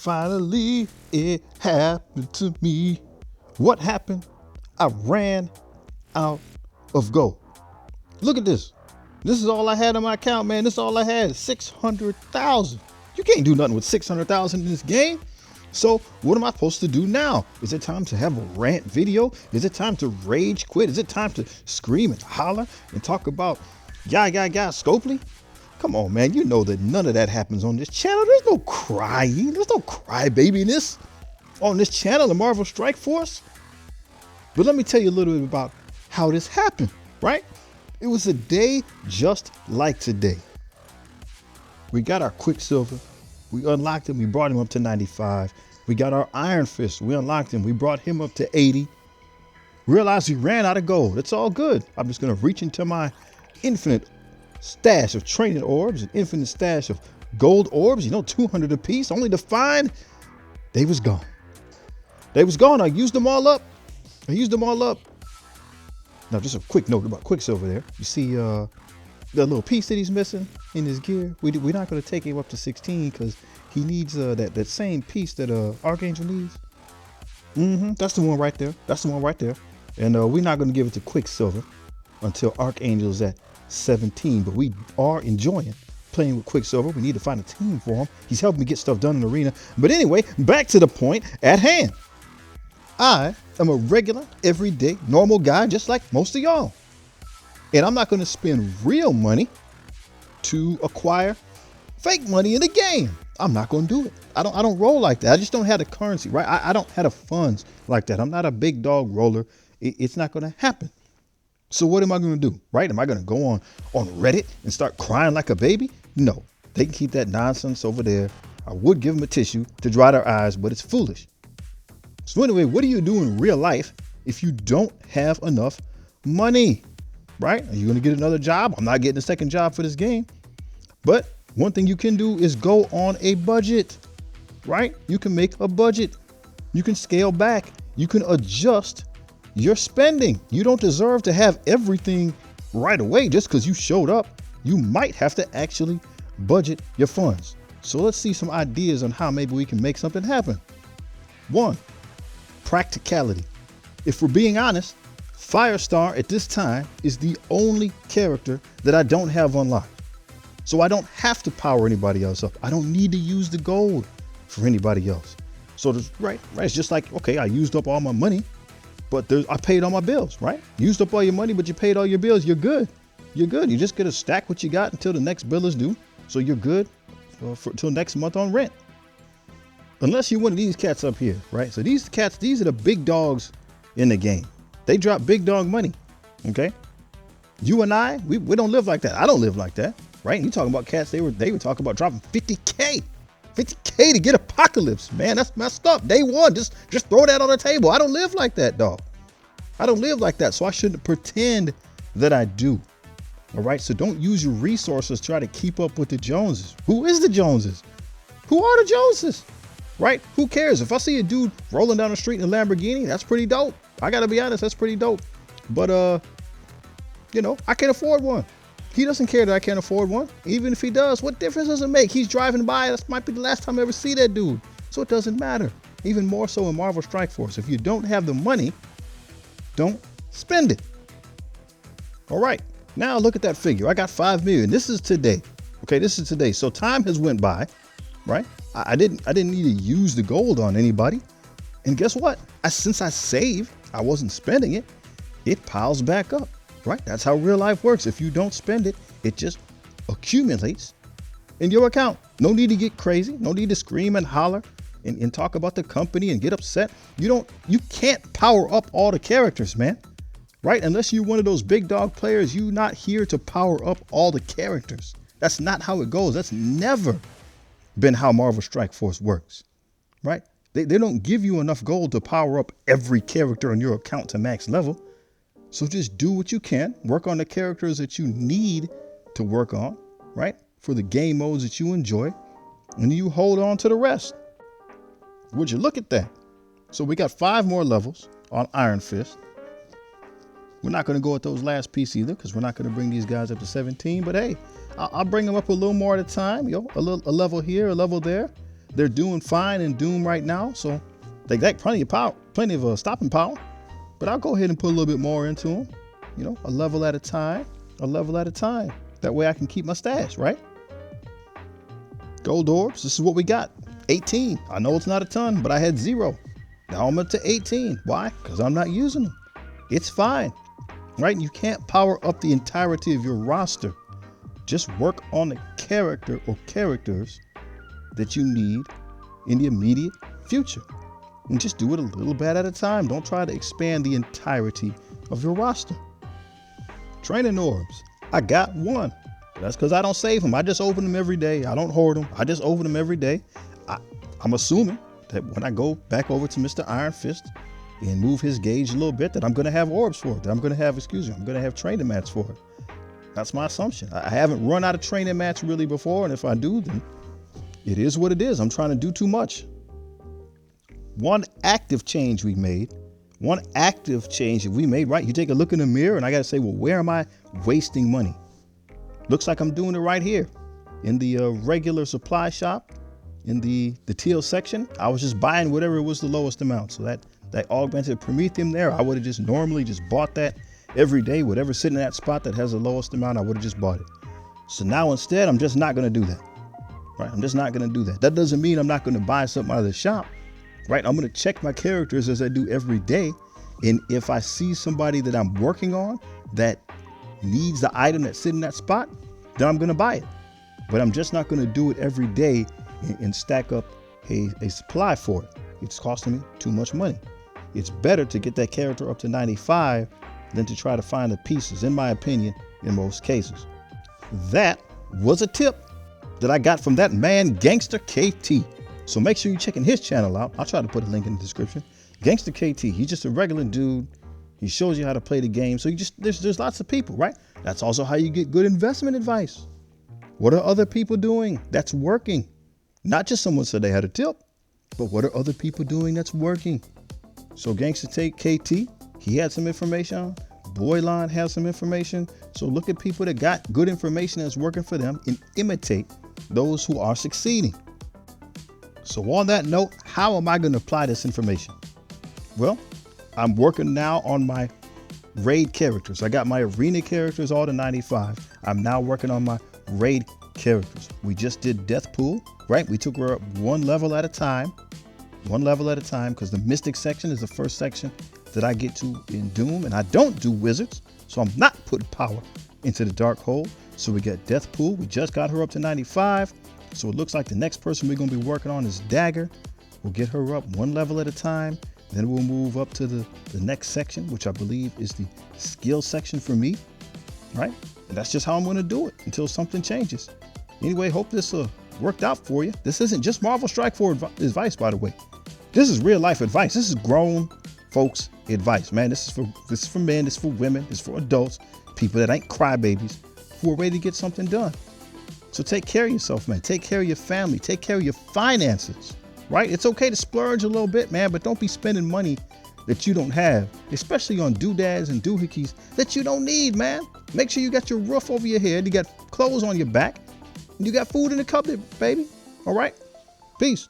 Finally, it happened to me. What happened? I ran out of gold. Look at this. This is all I had on my account, man. This is all I had, 600,000. You can't do nothing with 600,000 in this game. So what am I supposed to do now? Is it time to have a rant video? Is it time to rage quit? Is it time to scream and holler and talk about Scopely? Come on, man. You know that none of that happens on this channel. There's no crying. There's no crybabiness on this channel, the Marvel Strike Force. But let me tell you a little bit about how this happened, right? It was a day just like today. We got our Quicksilver. We unlocked him. We brought him up to 95. We got our Iron Fist. We unlocked him. We brought him up to 80. Realized we ran out of gold. It's all good. I'm just going to reach into my infinite stash of training orbs, an infinite stash of gold orbs, 200 apiece, only to find they was gone. They was gone. I used them all up. Now, just a quick note about Quicksilver there. You see the little piece that he's missing in his gear. We're not going to take him up to 16 because he needs that same piece that Archangel needs. That's the one right there. And we're not going to give it to Quicksilver until Archangel's at 17. But we are enjoying playing with Quicksilver. We need to find a team for him. He's helping me get stuff done in the arena. But anyway, back to the point at hand. I am a regular, everyday, normal guy, just like most of y'all. And I'm not going to spend real money to acquire fake money in the game. I'm not going to do it. I don't roll like that. I just don't have the currency, right? I don't have the funds like that. I'm not a big dog roller. It's not going to happen. So what am I going to do, right? Am I going to go on Reddit and start crying like a baby? No, they can keep that nonsense over there. I would give them a tissue to dry their eyes, but it's foolish. So anyway, what do you do in real life if you don't have enough money, right? Are you going to get another job? I'm not getting a second job for this game. But one thing you can do is go on a budget, right? You can make a budget. You can scale back. You can adjust your spending. You don't deserve to have everything right away just because you showed up. You might have to actually budget your funds. So let's see some ideas on how maybe we can make something happen. 1, practicality. If we're being honest, Firestar at this time is the only character that I don't have unlocked. So I don't have to power anybody else up. I don't need to use the gold for anybody else. So right. It's just like, okay, I used up all my money, but I paid all my bills, right? Used up all your money, but you paid all your bills. You're good. You just get to stack what you got until the next bill is due. So you're good till next month on rent. Unless you're one of these cats up here, right? So these cats, these are the big dogs in the game. They drop big dog money, okay? You and I, we don't live like that. I don't live like that, right? You talking about cats, they were talking about dropping 50K to get Apocalypse, man. That's messed up. Day one, just throw that on the table. I don't live like that, dog. I don't live like that, so I shouldn't pretend that I do, all right? So don't use your resources to try to keep up with the Joneses. Who is the Joneses? Who are the Joneses? Right? Who cares? If I see a dude rolling down the street in a Lamborghini, that's pretty dope. I gotta be honest, that's pretty dope. But I can't afford one. He doesn't care that I can't afford one. Even if he does, what difference does it make? He's driving by. That might be the last time I ever see that dude. So it doesn't matter. Even more so in Marvel Strike Force. If you don't have the money, don't spend it. All right. Now look at that figure. I got 5 million. This is today. Okay, this is today. So time has went by, right? I didn't need to use the gold on anybody. And guess what? Since I saved, I wasn't spending it. It piles back up, right? That's how real life works. If you don't spend it, it just accumulates in your account. No need to get crazy. No need to scream and holler and talk about the company and get upset. You can't power up all the characters, man, right? Unless you're one of those big dog players, you're not here to power up all the characters. That's not how it goes. That's never been how Marvel Strike Force works, right? They don't give you enough gold to power up every character on your account to max level. So just do what you can, work on the characters that you need to work on, right? For the game modes that you enjoy, and you hold on to the rest. Would you look at that? So we got 5 more levels on Iron Fist. We're not going to go at those last piece either, because we're not going to bring these guys up to 17. But hey, I'll bring them up a little more at a time. A level here, a level there. They're doing fine in Doom right now, so they got plenty of power, plenty of stopping power. But I'll go ahead and put a little bit more into them. You know, a level at a time, a level at a time. That way I can keep my stash, right? Gold orbs, this is what we got. 18. I know it's not a ton, but I had 0. Now I'm up to 18. Why? Because I'm not using them. It's fine, right? You can't power up the entirety of your roster. Just work on the character or characters that you need in the immediate future. And just do it a little bit at a time. Don't try to expand the entirety of your roster. Training orbs. I got 1. That's because I don't save them. I just open them every day. I don't hoard them. I just open them every day. I'm assuming that when I go back over to Mr. Iron Fist and move his gauge a little bit, that I'm going to have orbs for it. That I'm going to have, I'm going to have training mats for it. That's my assumption. I haven't run out of training mats really before. And if I do, then it is what it is. I'm trying to do too much. One active change we made, right? You take a look in the mirror and I got to say, well, where am I wasting money? Looks like I'm doing it right here in the regular supply shop, in the teal section. I was just buying whatever was the lowest amount. So that augmented Prometheum there, I would have just normally just bought that every day. Whatever's sitting in that spot that has the lowest amount, I would have just bought it. So now instead, I'm just not going to do that, right? I'm just not going to do that. That doesn't mean I'm not going to buy something out of the shop, right? I'm going to check my characters as I do every day. And if I see somebody that I'm working on that needs the item that's sitting in that spot, then I'm going to buy it. But I'm just not going to do it every day and stack up a supply for it. It's costing me too much money. It's better to get that character up to 95 than to try to find the pieces, in my opinion, in most cases. That was a tip that I got from that man, Gangster KT. So make sure you're checking his channel out. I'll try to put a link in the description. Gangster KT, he's just a regular dude. He shows you how to play the game. So there's lots of people, right? That's also how you get good investment advice. What are other people doing that's working? Not just someone said they had a tip, but what are other people doing that's working? So Gangster KT, he had some information. Boyline has some information. So look at people that got good information that's working for them and imitate those who are succeeding. So on that note, how am I going to apply this information? Well, I'm working now on my raid characters. I got my arena characters all to 95. I'm now working on my raid characters. We just did Death Pool, right? We took her up 1 level at a time, because the Mystic section is the first section that I get to in Doom, and I don't do wizards, so I'm not putting power into the dark hole. So we got Death Pool. We just got her up to 95. So it looks like the next person we're going to be working on is Dagger. We'll get her up 1 level at a time. Then we'll move up to the next section, which I believe is the skill section for me, right? And that's just how I'm going to do it until something changes. Anyway, hope this worked out for you. This isn't just Marvel Strike Force advice, by the way. This is real life advice. This is grown folks advice, man. This is for men. This is for women. This is for adults, people that ain't crybabies who are ready to get something done. So take care of yourself, man. Take care of your family. Take care of your finances, right? It's okay to splurge a little bit, man, but don't be spending money that you don't have, especially on doodads and doohickeys that you don't need, man. Make sure you got your roof over your head, you got clothes on your back, and you got food in the cupboard, baby. All right? Peace.